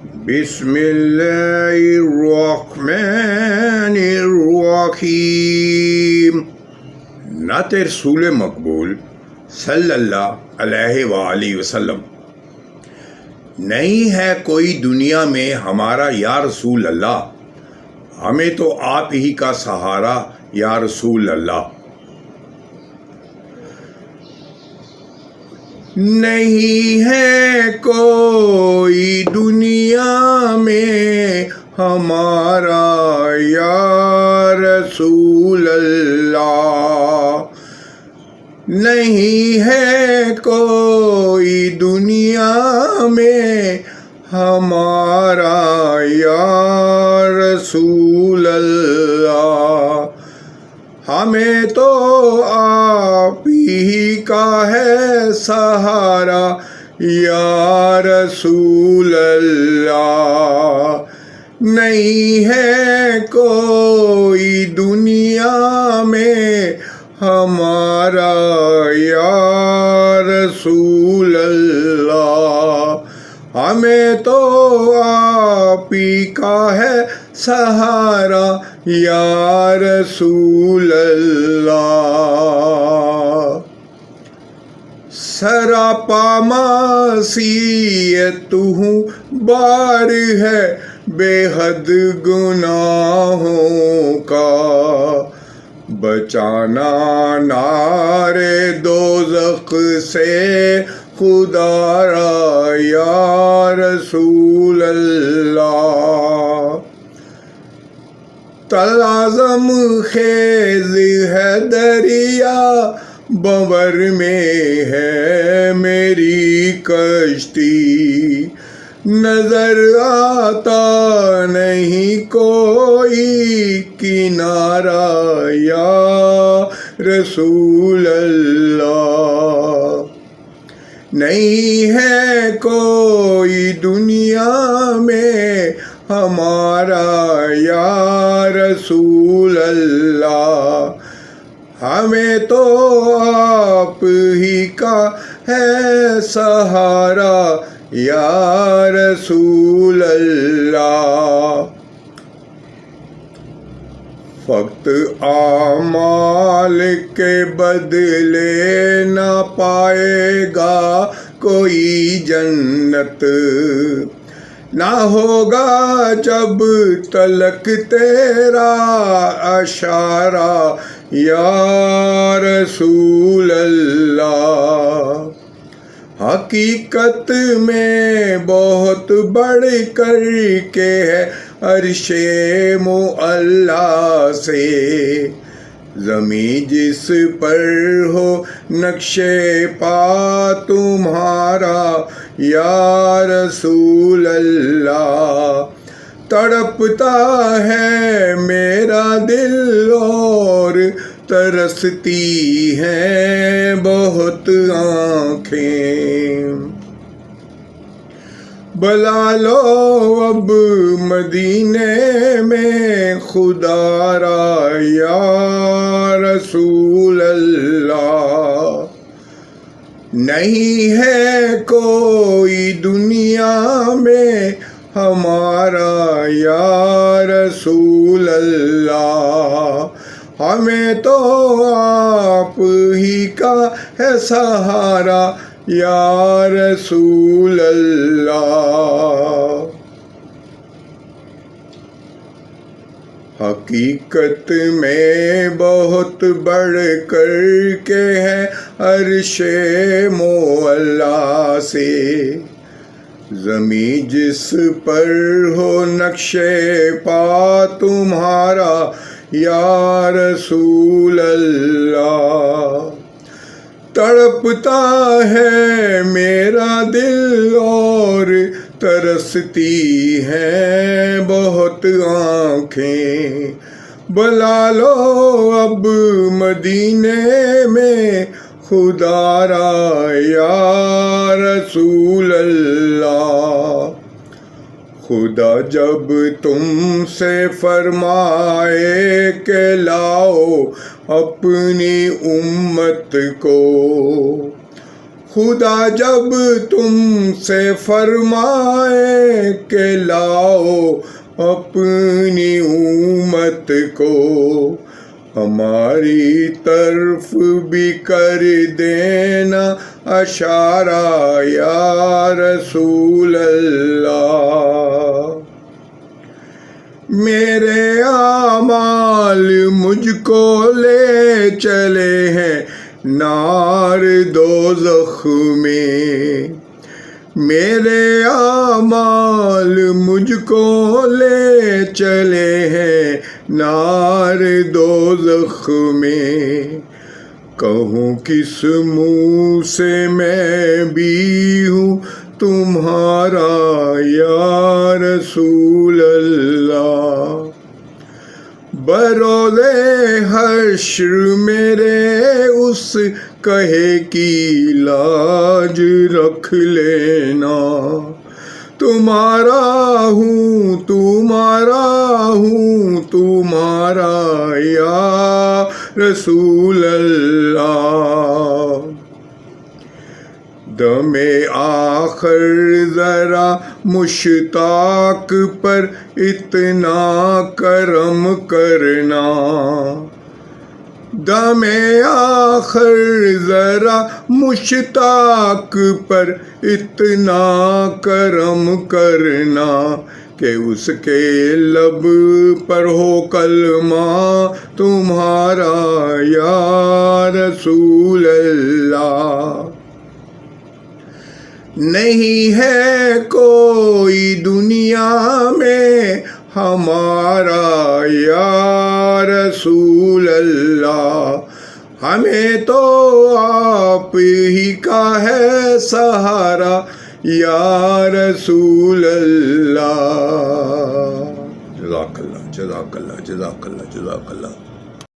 بسم اللہ الرحمن الرحیم۔ نعت رسول مقبول صلی اللہ علیہ وآلہ وسلم۔ نہیں ہے کوئی دنیا میں ہمارا یا رسول اللہ، ہمیں تو آپ ہی کا سہارا یا رسول اللہ۔ نہیں ہے کوئی دنیا میں ہمارا یا رسول اللہ، نہیں ہے کوئی دنیا میں ہمارا یا رسول اللہ، ہمیں تو آپ ہی کا ہے سہارا یا رسول اللہ۔ نہیں ہے کوئی دنیا میں ہمارا یا رسول اللہ، ہمیں تو آپ ہی کا ہے سہارا یا رسول اللہ۔ سراپا معصیت ہوں بار ہے بے حد گناہوں کا، بچانا نار دوزخ سے خدا را یا رسول اللہ۔ تلازم خیز ہے دریا بور میں ہے میری کشتی، نظر آتا نہیں کوئی کنارہ یا رسول اللہ۔ نہیں ہے کوئی دنیا میں ہمارا یا رسول اللہ، ہمیں تو آپ ہی کا ہے سہارا یا رسول اللہ۔ فقط اعمال کے بدلے نہ پائے گا کوئی جنت، نہ ہوگا جب تلک تیرا اشارہ یا رسول اللہ۔ حقیقت میں بہت بڑھ کر کے ہے عرش معلیٰ سے، زمین جس پر ہو نقش پا تمہارا یا رسول اللہ۔ تڑپتا ہے میرا دل اور ترستی ہیں بہت آنکھیں، بلا لو اب مدینے میں خدا را یا رسول اللہ۔ نہیں ہے کوئی دنیا میں ہمارا یا رسول اللہ، ہمیں تو آپ ہی کا ہے سہارا یا رسول اللہ۔ حقیقت میں بہت بڑھ کر کے ہے عرش معلیٰ سے، زمین جس پر ہو نقش پا تمہارا یا رسول اللہ۔ تڑپتا ہے میرا دل اور ترستی ہیں بہت آنکھیں، بلا لو اب مدینے میں خدا را یا رسول اللہ۔ خدا جب تم سے فرمائے کہ لاؤ اپنی امت کو، خدا جب تم سے فرمائے کہ لاؤ اپنی امت کو، ہماری طرف بھی کر دینا اشارہ یا رسول اللہ۔ میرے اعمال مجھ کو لے چلے ہیں نار دوزخ میں، میرے اعمال مجھ کو لے چلے ہیں نار دوزخ میں، کہوں کس منہ سے میں بھی ہوں تمہارا یا رسول اللہ۔ بروز حشر میرے اس کہے کی لاج رکھ لینا، تمہارا ہوں تمہارا ہوں تمہارا یا رسول اللہ۔ دم آخر ذرا مشتاق پر اتنا کرم کرنا، دم آخر ذرا مشتاق پر اتنا کرم کرنا کہ اس کے لب پر ہو کلمہ تمہارا یا رسول اللہ۔ نہیں ہے کوئی دنیا میں ہمارا یا رسول اللہ، ہمیں تو آپ ہی کا ہے سہارا یا رسول اللہ۔ جزاک اللہ جزاک اللہ جزاک اللہ جزاک اللہ۔